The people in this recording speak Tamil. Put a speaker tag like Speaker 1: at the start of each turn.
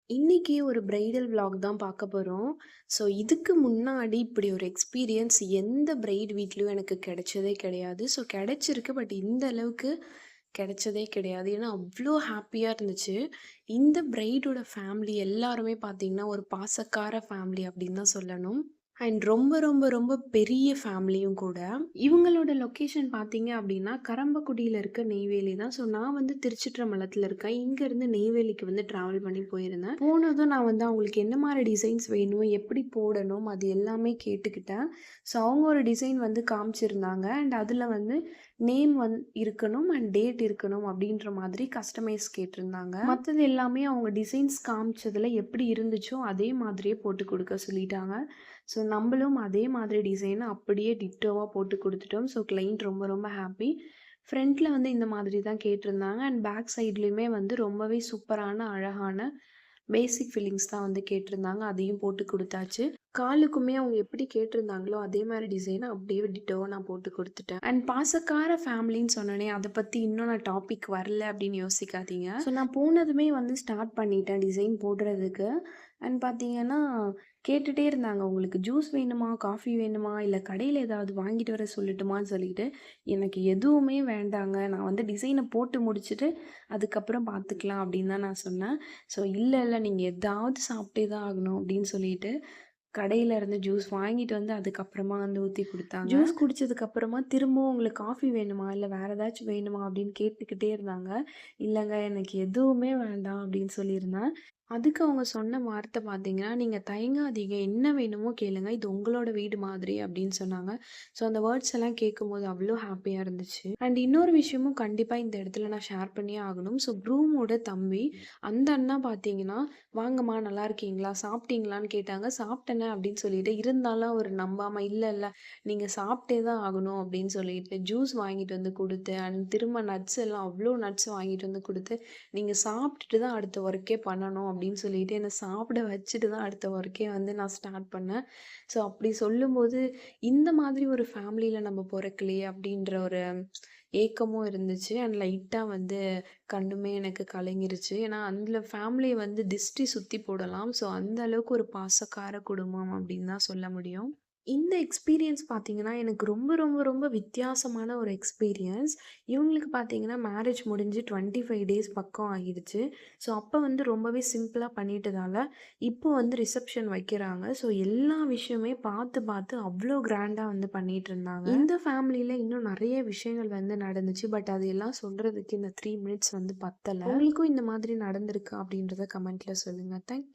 Speaker 1: இன்னைக்கு ஒரு பிரைடல் விளாக் தான் பார்க்க போறோம். ஸோ இதுக்கு முன்னாடி இப்படி ஒரு எக்ஸ்பீரியன்ஸ் எந்த பிரைட் வீட்லயும் எனக்கு கிடைச்சதே கிடையாது. ஸோ கிடைச்சிருக்கு. பட் இந்த அளவுக்கு கிடைச்சதே கிடையாது. ஏன்னா அவ்ளோ ஹேப்பியா இருந்துச்சு. இந்த பிரைடோட ஃபேமிலி எல்லாருமே பார்த்தீங்கன்னா, ஒரு பாசக்கார ஃபேமிலி அப்படின்னு தான் சொல்லணும். அண்ட் ரொம்ப ரொம்ப ரொம்ப பெரிய ஃபேமிலியும் கூட. இவங்களோட லொக்கேஷன் பார்த்தீங்க அப்படின்னா, கரம்பக்குடியில இருக்க நெய்வேலி தான். ஸோ நான் வந்து திருச்சிற்றம்பலத்தில இருக்கேன். இங்கேருந்து நெய்வேலிக்கு வந்து ட்ராவல் பண்ணி போயிருந்தேன். போனதும் நான் வந்து அவங்களுக்கு என்ன மாரி டிசைன்ஸ் வேணும், எப்படி போடணும் அது எல்லாமே கேட்டுக்கிட்டேன். ஸோ அவங்க ஒரு டிசைன் வந்து காமிச்சிருந்தாங்க. அண்ட் அதில வந்து நேம் இருக்கணும் அண்ட் டேட் இருக்கணும் அப்படின்ற மாதிரி கஸ்டமைஸ் கேட்டிருந்தாங்க. மத்தது எல்லாமே அவங்க டிசைன்ஸ் காமிச்சதுல எப்படி இருந்துச்சோ, அதே மாதிரியே போட்டு குடுக்க சொல்லிட்டாங்க. ஸோ நம்பளும் அதே மாதிரி டிசைன அப்படியே டிட்டோவா போட்டு குடுத்துட்டோம். ஸோ கிளையண்ட் ரொம்ப ரொம்ப ஹாப்பி. ஃப்ரண்ட்ல வந்து இந்த மாதிரி தான் கேட்டிருந்தாங்க. அண்ட் பேக் சைட்லயுமே வந்து ரொம்பவே சூப்பரான, அழகான பேசிக் ஃபில்லிங்ஸ் தான் வந்து கேட்டிருந்தாங்க. அதையும் போட்டு குடுத்தாச்சு. காலுக்குமே அவங்க எப்படி கேட்டிருந்தாங்களோ, அதே மாரி டிசைன அப்படியே டிட்டோவா நான் போட்டு குடுத்துட்டேன். அண்ட் பாசக்கார ஃபேமிலின்னு சொன்னோனே, அத பத்தி இன்னும் நான் டாபிக் வரல அப்படின்னு யோசிக்காதீங்க. ஸோ நான் போனதுமே வந்து ஸ்டார்ட் பண்ணிட்டேன் டிசைன் போடுறதுக்கு. அண்ட் பார்த்தீங்கன்னா, கேட்டுட்டே இருந்தாங்க. "உங்களுக்கு ஜூஸ் வேணுமா? காஃபி வேணுமா? இல்ல கடையில ஏதாவது வாங்கிட்டு வர சொல்லட்டுமான்னு?" சொல்லிட்டு, எனக்கு எதுவுமே வேண்டாங்க. நான் வந்து டிசைன போட்டு முடிச்சுட்டு, அதுக்கப்புறம் பார்த்துக்கலாம் அப்படின்னு தான் நான் சொன்னேன். ஸோ "இல்ல, இல்ல நீங்க ஏதாவது சாப்பிட்டே தான் ஆகணும்" அப்படின்னு சொல்லிட்டு, கடையில இருந்து ஜூஸ் வாங்கிட்டு வந்து அதுக்கப்புறமா வந்து ஊத்தி குடுத்தாங்க. ஜூஸ் குடிச்சதுக்கப்புறமா திரும்பவும் "உங்களுக்கு காஃபி வேணுமா? இல்ல வேற ஏதாச்சும் வேணுமா?" அப்படின்னு கேட்டுக்கிட்டே இருந்தாங்க. "இல்லங்க எனக்கு எதுவுமே வேண்டாம்" அப்படின்னு சொல்லியிருந்தேன். அதுக்கு அவங்க சொன்ன வார்த்தை பார்த்தீங்கன்னா, "நீங்க தயங்காதீங்க. என்ன வேணுமோ கேளுங்க. இது உங்களோட வீடு மாதிரி" அப்படின்னு சொன்னாங்க. ஸோ அந்த வேர்ட்ஸ் எல்லாம் கேட்கும்போது அவ்ளோ ஹேப்பியா இருந்துச்சு. அண்ட் இன்னொரு விஷயமும் கண்டிப்பா இந்த இடத்துல நான் ஷேர் பண்ணியே ஆகணும். ஸோ க்ரூமோட தம்பி, அந்த அண்ணா பார்த்தீங்கன்னா, "வாங்கம்மா நல்லா இருக்கீங்களா? சாப்பிட்டீங்களான்னு?" கேட்டாங்க. "சாப்பிட்டேனே" அப்படின்னு சொல்லிட்டு, இருந்தாலும் அவரு நம்பாம, "இல்ல, இல்ல நீங்க சாப்பிட்டே தான் ஆகணும்" அப்படின்னு சொல்லிட்டு ஜூஸ் வாங்கிட்டு வந்து குடுத்து, அண்ட் திரும்ப நட்ஸ் எல்லாம் அவ்ளோ நட்ஸ் வாங்கிட்டு வந்து குடுத்து, "நீங்க சாப்பிட்டுட்டு தான் அடுத்த ஒர்க்கே பண்ணணும்" அப்படின்னு சொல்லிட்டு, என்ன சாப்பிட வச்சுட்டு தான் அடுத்த ஒர்க்கே வந்து நான் ஸ்டார்ட் பண்ணேன். ஸோ அப்படி சொல்லும்போது, இந்த மாதிரி ஒரு ஃபேமிலில நம்ம பொறக்கலையே அப்படின்ற ஒரு ஏக்கமும் இருந்துச்சு. அண்ட் லைட்டா வந்து கண்ணுமே எனக்கு கலங்கிருச்சு. ஏன்னா, அந்த ஃபேமிலிய வந்து திஷ்டி சுத்தி போடலாம். ஸோ அந்த அளவுக்கு ஒரு பாசக்கார குடும்பம் அப்படின்னு தான் சொல்ல முடியும். இந்த எக்ஸ்பீரியன்ஸ் பார்த்தீங்கன்னா, எனக்கு ரொம்ப ரொம்ப ரொம்ப வித்தியாசமான ஒரு எக்ஸ்பீரியன்ஸ். இவங்களுக்கு பார்த்தீங்கன்னா, மேரேஜ் முடிஞ்சு 25 டேஸ் பக்கம் ஆகிடுச்சு. ஸோ அப்ப வந்து ரொம்பவே சிம்பிளா பண்ணிட்டதால, இப்போ வந்து ரிசப்ஷன் வைக்கிறாங்க. ஸோ எல்லா விஷயமே பார்த்து பார்த்து அவ்ளோ கிராண்டா வந்து பண்ணிட்டுருந்தாங்க. இந்த ஃபேமிலில இன்னும் நெறைய விஷயங்கள் வந்து நடந்துச்சு. பட் அது எல்லாம் சொல்றதுக்கு இந்த 3 மினிட்ஸ் வந்து பத்தல. உங்களுக்கும் இந்த மாதிரி நடந்திருக்கா? அப்படின்றத கமெண்ட்ல சொல்லுங்க. Thank you.